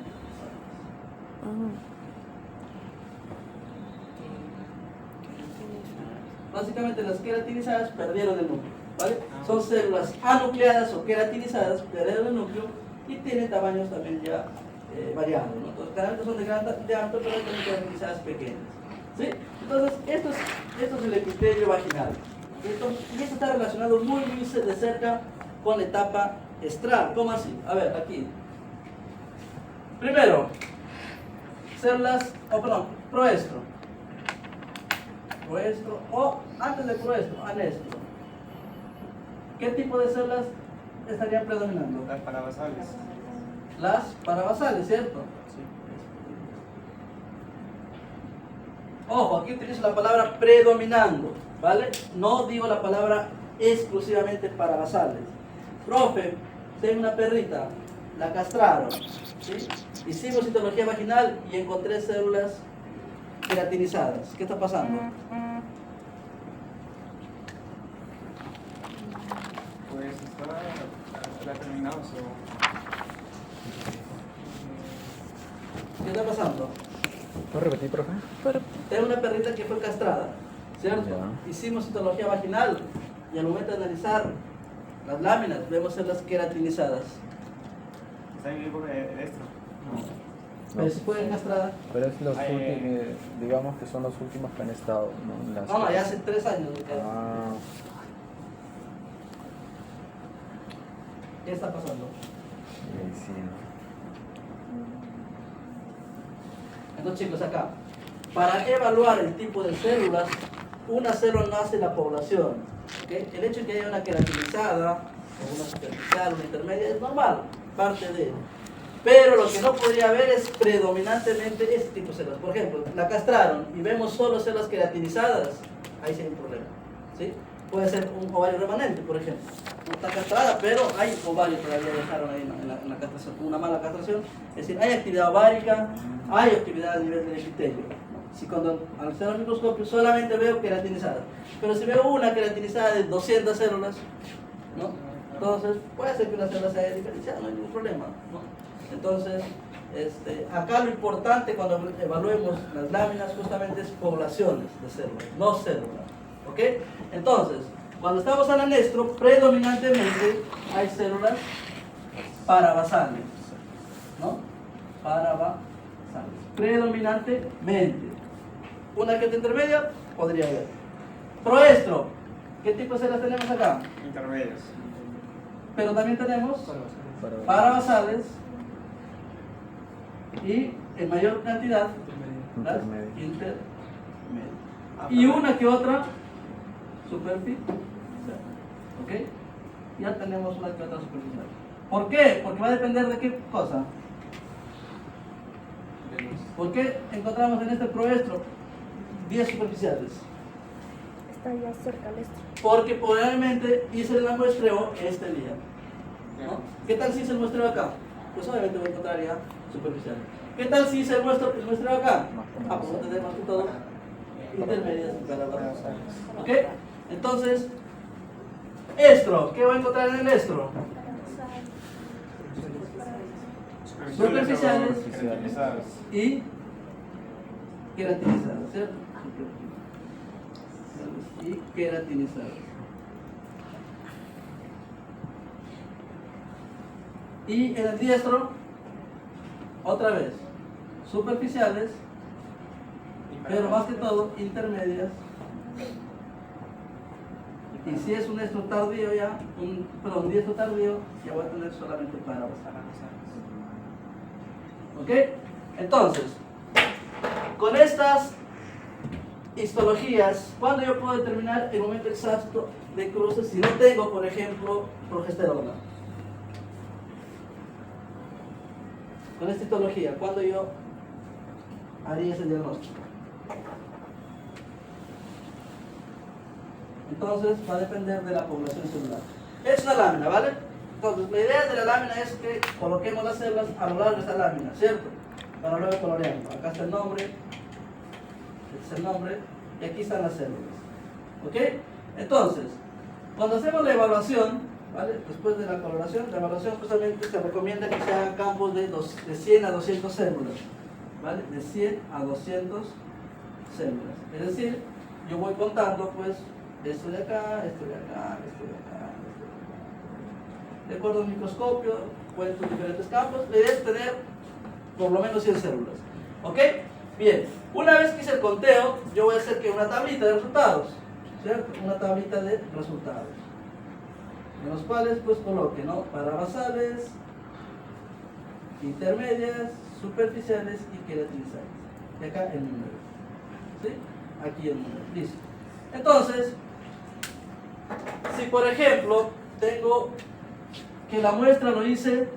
Speaker 1: Básicamente las queratinizadas perdieron el núcleo, ¿vale? Son células anucleadas o queratinizadas, perdieron el núcleo y tienen tamaños también ya variados, ¿no? Entonces, generalmente son de gran diámetro, pero hay también queratinizadas pequeñas, ¿sí? Entonces, esto es el epitelio vaginal. Y esto está relacionado muy de cerca con la etapa estral. ¿Cómo así? A ver, aquí. Primero, células, proestro. Proestro, o antes del proestro, anestro. ¿Qué tipo de células estarían predominando?
Speaker 2: Las parabasales.
Speaker 1: Las parabasales, ¿cierto?
Speaker 2: Sí.
Speaker 1: Ojo, aquí utilizo la palabra predominando, ¿vale? No digo la palabra exclusivamente parabasales. Profe, tengo una perrita, la castraron, ¿sí? Hicimos citología vaginal y encontré células queratinizadas. ¿Qué está pasando?
Speaker 2: Pues está terminado su...
Speaker 1: ¿Qué está pasando?
Speaker 4: ¿Puedo repetir, profe?
Speaker 5: Pero
Speaker 1: Tengo una perrita que fue castrada, ¿cierto?
Speaker 4: Ya.
Speaker 1: Hicimos citología vaginal y al momento de analizar las láminas vemos células queratinizadas.
Speaker 2: Está en el grupo de estro.
Speaker 1: Pero si fue castrada.
Speaker 4: Pero es los
Speaker 2: Ay,
Speaker 4: últimos, digamos que son los últimos que han estado, ¿no? En las-
Speaker 1: No, ya hace 3 años.
Speaker 4: Ah,
Speaker 1: ¿Qué está pasando?
Speaker 4: sí, ¿no?
Speaker 1: Entonces, chicos, acá, para evaluar el tipo de células, una célula nace en la población. ¿Ok? El hecho de que haya una queratinizada, o una superficial, una intermedia, es normal, parte de. Pero lo que no podría haber es predominantemente este tipo de células. Por ejemplo, la castraron y vemos solo células queratinizadas, ahí sí hay un problema. ¿Sí? Puede ser un ovario remanente, por ejemplo. No está castrada, pero hay ovario todavía dejaron ahí en la castración. Una mala castración, es decir, hay actividad ovárica, hay actividad a nivel del epitelio. Si cuando al hacer el microscopio solamente veo queratinizada, pero si veo una queratinizada de 200 células, ¿no? Entonces puede ser que una célula sea diferenciada, no hay ningún problema, ¿no? Entonces, acá lo importante cuando evaluemos las láminas justamente es poblaciones de células, no células. ¿Ok? Entonces, cuando estamos en anestro, predominantemente hay células parabasales, ¿no? Parabasales, predominantemente. Una que es intermedia, podría haber. Proestro, ¿qué tipo de células tenemos acá?
Speaker 2: Intermedios.
Speaker 1: Pero también tenemos
Speaker 4: Para-
Speaker 1: parabasales y en mayor cantidad las
Speaker 4: Intermedio.
Speaker 1: intermedias. Y una que otra superficial. ¿Ok? Ya tenemos una que otra superficial. ¿Por qué? Porque va a depender de qué cosa. ¿Por qué encontramos en este proestro 10 superficiales?
Speaker 5: Está ya cerca el estro.
Speaker 1: Porque probablemente hice el muestreo este día. ¿No? ¿Qué tal si hice el muestreo acá? Pues obviamente voy a encontrar ya superficial. ¿Qué tal si hice el muestreo acá? Ah, pues voy a tener más que todo intermedias para abajo. ¿Ok? Entonces, estro. ¿Qué voy a encontrar en el estro? Superficiales.
Speaker 2: Queratinizadas.
Speaker 1: Y queratinizadas, ¿cierto? Y queratinizadas. Y en el diestro, otra vez, superficiales, pero más que todo intermedias. Y si es un estro tardío ya, un diestro tardío, ya voy a tener solamente parabasales. ¿Ok? Entonces, con estas histologías, ¿cuándo yo puedo determinar el momento exacto de cruces si no tengo, por ejemplo, progesterona? Con esta histología, ¿cuándo yo haría ese diagnóstico? Entonces, va a depender de la población celular. Es una lámina, ¿vale? Entonces, la idea de la lámina es que coloquemos las células a lo largo de esta lámina, ¿cierto? Para luego colorearlo. Acá está el nombre, este es el nombre, y aquí están las células. ¿Ok? Entonces, cuando hacemos la evaluación, ¿vale? Después de la coloración, la evaluación justamente se recomienda que se hagan campos de 100 a 200 células, ¿vale? De 100 a 200 células. Es decir, yo voy contando, pues, esto de acá, esto de acá, esto de acá, esto de acá. De acuerdo al microscopio, cuento diferentes campos. La idea es tener por lo menos 100 células. ¿Ok? Bien. Una vez que hice el conteo, yo voy a hacer que una tablita de resultados, ¿cierto? Una tablita de resultados. En los cuales pues coloque, ¿no? Parabasales, intermedias, superficiales y queratinizadas. Y acá el número. ¿Sí? Aquí el número. Listo. Entonces, si por ejemplo tengo que la muestra lo hice,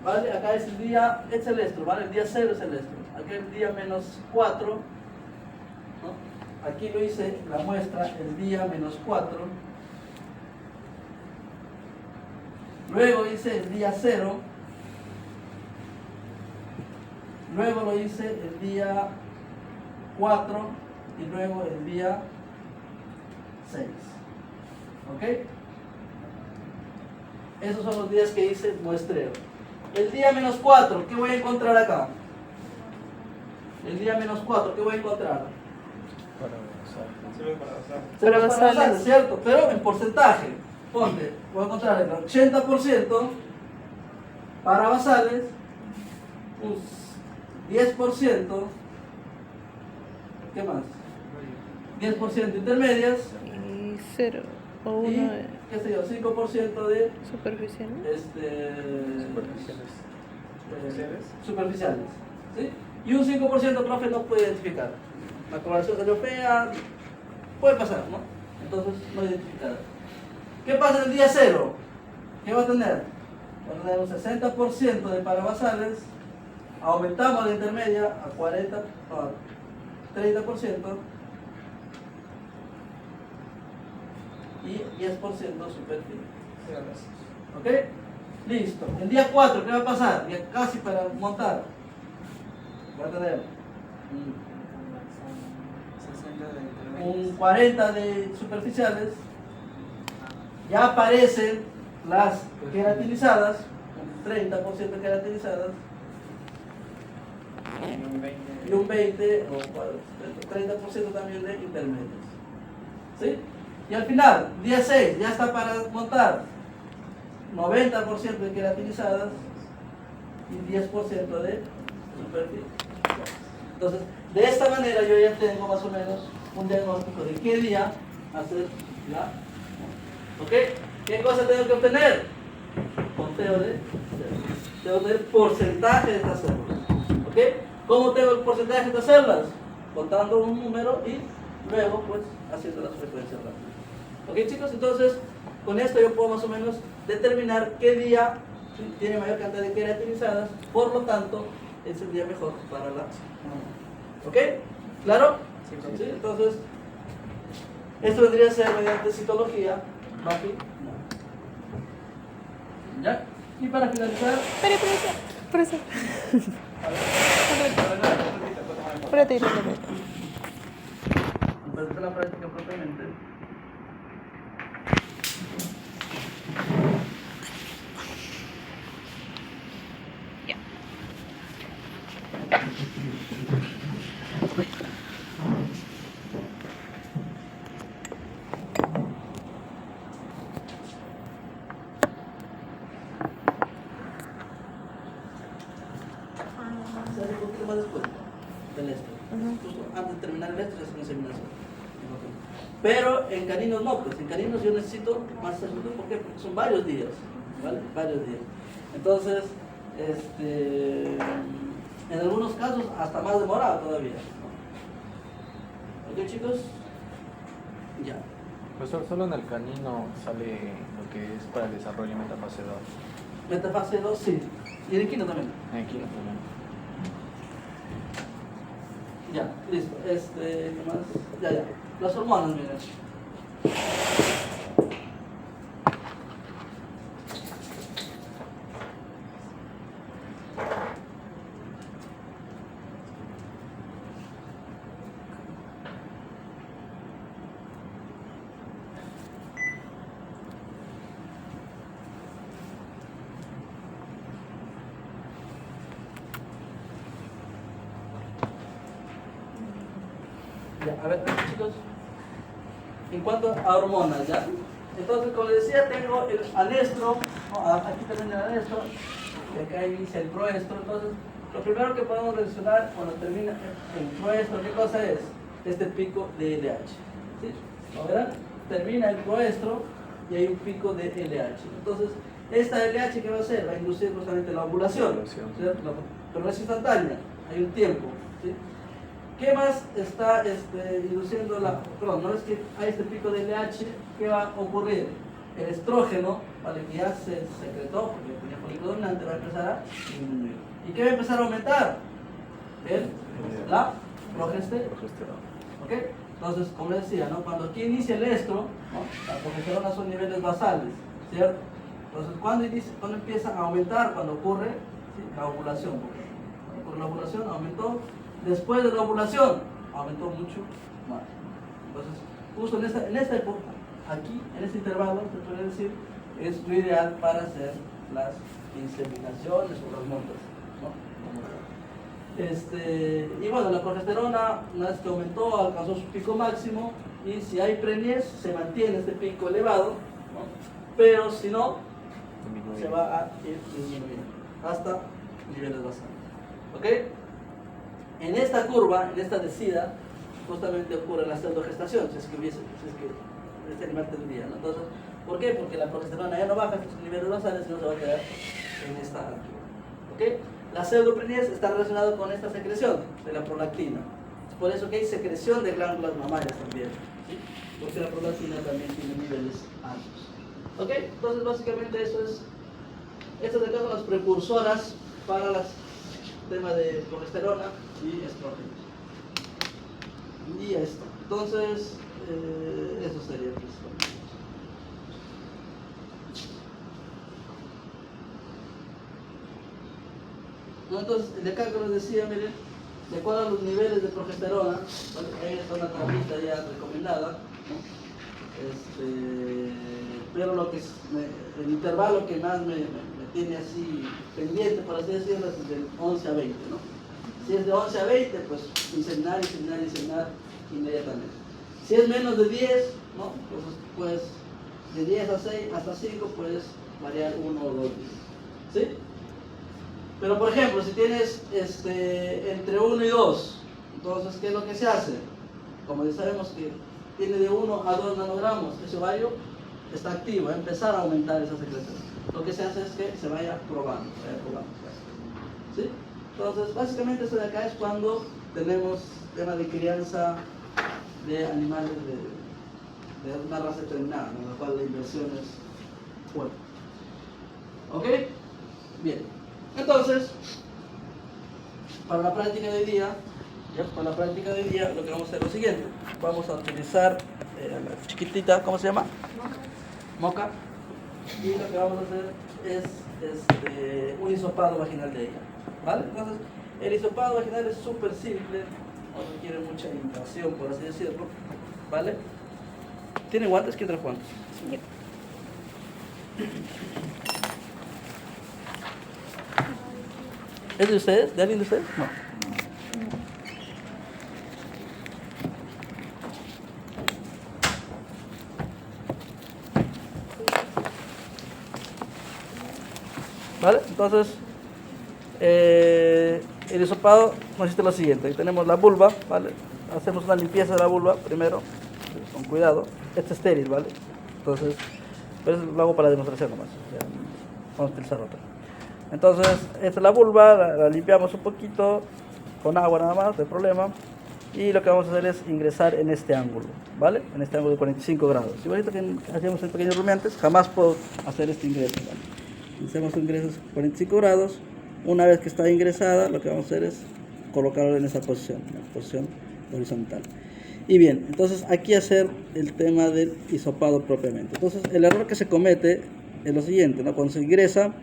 Speaker 1: ¿vale? Acá es el día, es el estro, ¿vale? El día 0 es el estro. Aquí el día -4, ¿no? Aquí lo hice la muestra el día -4. Luego hice el día 0. Luego lo hice el día 4 y luego el día 6. ¿Ok? Esos son los días que hice muestreo. El día -4, ¿qué voy a encontrar acá? El día -4, ¿qué voy a encontrar?
Speaker 2: Solo para usar.
Speaker 1: Células
Speaker 5: Parabasales.
Speaker 1: parabasales, ¿cierto? Pero en porcentaje. Ponte, voy a encontrar el 80% parabasales, un 10%, ¿qué más? 10% intermedias
Speaker 5: Y 0 o
Speaker 1: y,
Speaker 5: 1
Speaker 1: qué sé yo, 5% de
Speaker 5: superficial.
Speaker 1: superficiales, ¿sí? Y un 5% profe no puede identificar. La coloración salió fea, puede pasar, ¿no? Entonces no identificada. ¿Qué pasa en el día 0? ¿Qué va a tener? Va a tener un 60% de parabasales, aumentamos la intermedia a 30% y 10% superficie. ¿Ok? Listo. El día 4, ¿qué va a pasar? Ya casi para montar. Va a tener
Speaker 3: 60 de
Speaker 1: un
Speaker 3: intermedios.
Speaker 1: 40 de superficiales. Ya aparecen las queratinizadas, un 30% queratinizadas y un 20 o 30% también de intermedios. ¿Sí? Y al final, día 6, ya está para montar 90% de queratinizadas y 10% de superficie. Entonces, de esta manera yo ya tengo más o menos un diagnóstico de qué día hacer la... ¿Ok? ¿Qué cosa tengo que obtener? Conteo de células. Tengo que obtener porcentaje de estas células. ¿Ok? ¿Cómo tengo el porcentaje de estas células? Contando un número y luego pues haciendo las frecuencias rápidas. ¿Ok, chicos? Entonces, con esto yo puedo más o menos determinar qué día tiene mayor cantidad de queratinizadas, por lo tanto, es el día mejor para la mamá. ¿Ok? ¿Claro?
Speaker 3: Sí.
Speaker 1: Entonces, esto vendría a ser mediante citología, Buffy. ¿Ya? Y para finalizar,
Speaker 5: Espera.
Speaker 1: a ver,
Speaker 5: Espérate.
Speaker 1: empezar la práctica propiamente. Se hace un poquito más después del esto. Justo antes de terminar el esto se hace una inseminación. Pero en caninos no, pues en caninos yo necesito más exactitud. ¿Por qué? Porque son varios días, ¿vale? Varios días. Entonces, en algunos casos hasta más demorado todavía, ¿no? ¿Ok, chicos? Ya.
Speaker 4: Profesor, solo en el canino sale lo que es para el desarrollo metafase 2.
Speaker 1: Metafase 2, sí. Y en equino también.
Speaker 4: Aquí también.
Speaker 1: Ya, listo. ¿Qué más? Ya. Las hormonas, miren. Ya, a ver, chicos. En cuanto a hormonas, ¿ya? Entonces, como les decía, tengo el anestro, ¿no? Aquí también el anestro, y acá inicia el proestro. Entonces, lo primero que podemos relacionar cuando termina el proestro, ¿qué cosa es? Este pico de LH. ¿Sí? ¿Lo verán? Termina el proestro y hay un pico de LH. Entonces, esta LH, ¿qué va a hacer? Va a inducir justamente la ovulación, ¿cierto? Pero no es instantánea, hay un tiempo, ¿sí? ¿Qué más está induciendo la... Perdón, no es que hay este pico de LH, ¿qué va a ocurrir? El estrógeno, ¿vale? Que ya se secretó, porque tenía folículo dominante, va a empezar a disminuir. ¿Y qué va a empezar a aumentar? La progesterona. ¿Ok? Entonces, como les decía, ¿no? Cuando aquí inicia el estro, ¿no? La progesterona son niveles basales, ¿cierto? Entonces, ¿cuándo empieza a aumentar? Cuando ocurre, ¿sí? La ovulación. Cuando ocurre la ovulación, aumentó. Después de la ovulación, aumentó mucho más. Entonces, justo en esta época, aquí, en este intervalo, se puede decir, es lo ideal para hacer las inseminaciones o las montas, ¿no? Y bueno, la progesterona, una vez que aumentó, alcanzó su pico máximo, y si hay preñez, se mantiene este pico elevado, ¿no? Pero si no, se va a ir disminuyendo hasta niveles basales. ¿Ok? En esta curva, en esta descida, justamente ocurre la pseudogestación, si es que este animal tendría, ¿no? Entonces, ¿por qué? Porque la progesterona ya no baja sus niveles basales, sino se va a quedar en esta altura. ¿Ok? La pseudopreniez está relacionada con esta secreción de la prolactina. Es por eso que hay secreción de glándulas mamarias también, ¿sí? Porque la prolactina también tiene niveles altos. ¿Ok? Entonces, básicamente estas de acá son las precursoras para el tema de progesterona y estrógenos. Y esto. Entonces, eso sería principalmente. ¿No? Entonces, de acá que les decía, miren, de acuerdo a los niveles de progesterona, ¿vale? Ahí está una tablita ya recomendada, ¿no? Pero el intervalo que más me tiene así pendiente, por así decirlo, es del 11 a 20, ¿no? Si es de 11 a 20, pues inseminar inmediatamente. Si es menos de 10, ¿no? Pues de 10 a 6 hasta 5 puedes variar 1 o 2 días, ¿sí? Pero por ejemplo, si tienes entre 1 y 2, entonces ¿qué es lo que se hace? Como ya sabemos que tiene de 1 a 2 nanogramos, ese ovario está activo, va a empezar a aumentar esa secreción. Lo que se hace es que se vaya probando, ¿sí? Entonces, básicamente esto de acá es cuando tenemos tema de crianza de animales de una raza determinada, en la cual la inversión es fuerte. ¿Ok? Bien. Entonces, para la práctica de hoy día, lo que vamos a hacer es lo siguiente. Vamos a utilizar la chiquitita, ¿cómo se llama? Moca. Y lo que vamos a hacer es un hisopado vaginal de ella. ¿Vale? Entonces, el hisopado vaginal es súper simple, no requiere mucha invasión, por así decirlo. ¿Vale? ¿Tiene guantes? ¿Quién trae guantes? Sí. ¿Es de ustedes? ¿De alguien de ustedes? No. ¿Vale? Entonces, el hisopado consiste en lo siguiente. Ahí tenemos la vulva, ¿vale? Hacemos una limpieza de la vulva primero, con cuidado. Este es estéril, ¿vale? Entonces, pues lo hago para demostración nomás. Ya, vamos a utilizar otra. Entonces, esta es la vulva, la limpiamos un poquito, con agua nada más, no hay problema. Y lo que vamos a hacer es ingresar en este ángulo, ¿vale? En este ángulo de 45 grados. Igualito que hacíamos en pequeños rumiantes, jamás puedo hacer este ingreso, ¿vale? Hacemos ingresos 45 grados. Una vez que está ingresada, lo que vamos a hacer es colocarlo en esa posición, en la posición horizontal. Y bien, entonces aquí hacer el tema del hisopado propiamente. Entonces el error que se comete es lo siguiente, ¿no? Cuando se ingresa,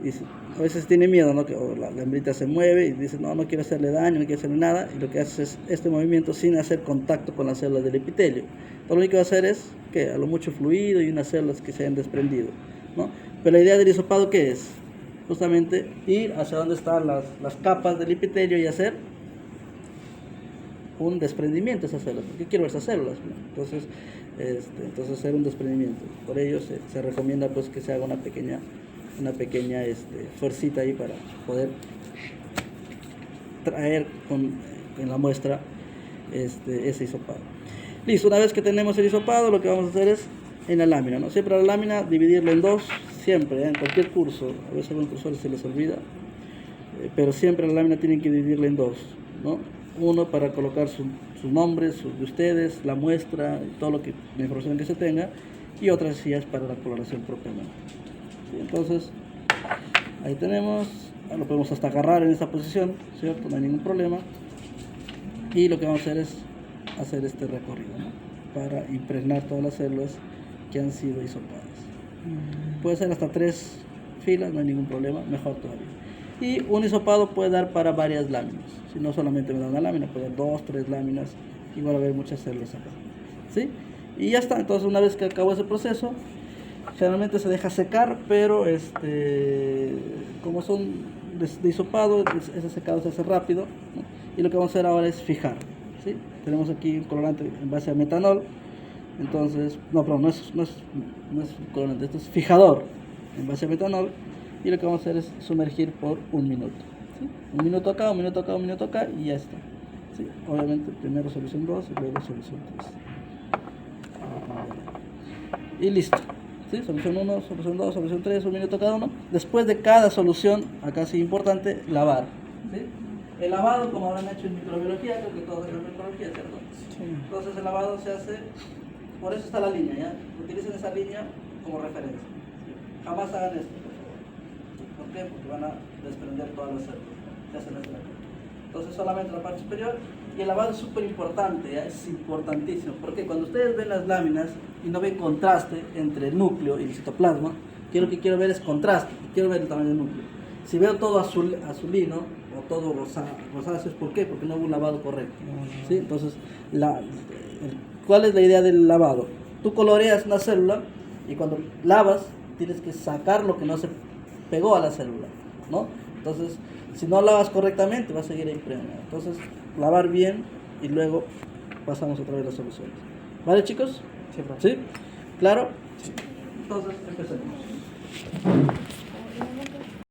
Speaker 1: y a veces tiene miedo, ¿no? Que la hembrita se mueve y dice, no quiero hacerle daño, no quiero hacerle nada, y lo que hace es este movimiento sin hacer contacto con las células del epitelio. Todo lo único que va a hacer es que a lo mucho fluido y unas células que se hayan desprendido, ¿no? Pero la idea del hisopado, ¿qué es? Justamente ir hacia donde están las capas del epitelio y hacer un desprendimiento de esas células, porque quiero ver esas células, ¿no? Entonces hacer un desprendimiento. Por ello se recomienda pues que se haga una pequeña fuercita ahí para poder traer en la muestra ese hisopado. Listo, una vez que tenemos el hisopado, lo que vamos a hacer es en la lámina, ¿no? Siempre la lámina dividirla en dos, siempre, en cualquier curso. A veces a algunos cursores se les olvida, pero siempre la lámina tienen que dividirla en dos, ¿no? Uno para colocar sus nombres, sus de ustedes, la muestra, todo la información que se tenga, y otras sí es para la coloración propiamente. ¿Sí? Entonces, ahí tenemos, lo podemos hasta agarrar en esta posición, ¿cierto? No hay ningún problema. Y lo que vamos a hacer es hacer este recorrido, ¿no? Para impregnar todas las células que han sido hisopadas. Puede ser hasta 3 filas, no hay ningún problema, mejor todavía. Y un hisopado puede dar para varias láminas. Si no solamente me da una lámina, puede dar 2, 3 láminas. Igual va a haber muchas células acá, ¿sí? Y ya está. Entonces, una vez que acabó ese proceso, generalmente se deja secar, pero como son de hisopado, ese secado se hace rápido, ¿no? Y lo que vamos a hacer ahora es fijar, ¿sí? Tenemos aquí un colorante en base a metanol. Entonces, no es colorante, esto es fijador en base a metanol, y lo que vamos a hacer es sumergir por 1 minuto. ¿sí? Un minuto acá, un minuto acá, un minuto acá y ya está. ¿Sí? Obviamente primero solución 2 y luego solución 3. Y listo. ¿Sí? Solución 1, solución 2, solución 3, un minuto cada uno. Después de cada solución, acá sí importante, lavar. ¿Sí? El lavado, como habrán hecho en microbiología, creo que todos en microbiología, ¿cierto? Entonces el lavado se hace, por eso está la línea, ¿ya? Utilicen esa línea como referencia. Jamás hagan esto. ¿Por qué? Porque van a desprender todas las células. Se hacen esto. Entonces solamente la parte superior. Y el lavado es súper importante, ¿ya? Es importantísimo. Porque cuando ustedes ven las láminas y no ven contraste entre el núcleo y el citoplasma, quiero ver es contraste, quiero ver el tamaño del núcleo. Si veo todo azulino o todo rosáceo, ¿por qué? Porque no hubo un lavado correcto. ¿Sí? Entonces, ¿cuál es la idea del lavado? Tú coloreas una célula y cuando lavas tienes que sacar lo que no se pegó a la célula, ¿no? Entonces, si no lavas correctamente, va a seguir impregnado. Entonces, lavar bien y luego pasamos otra vez las soluciones. ¿Vale, chicos?
Speaker 4: Sí, profe.
Speaker 1: ¿Sí? ¿Claro? Sí. Entonces, empecemos.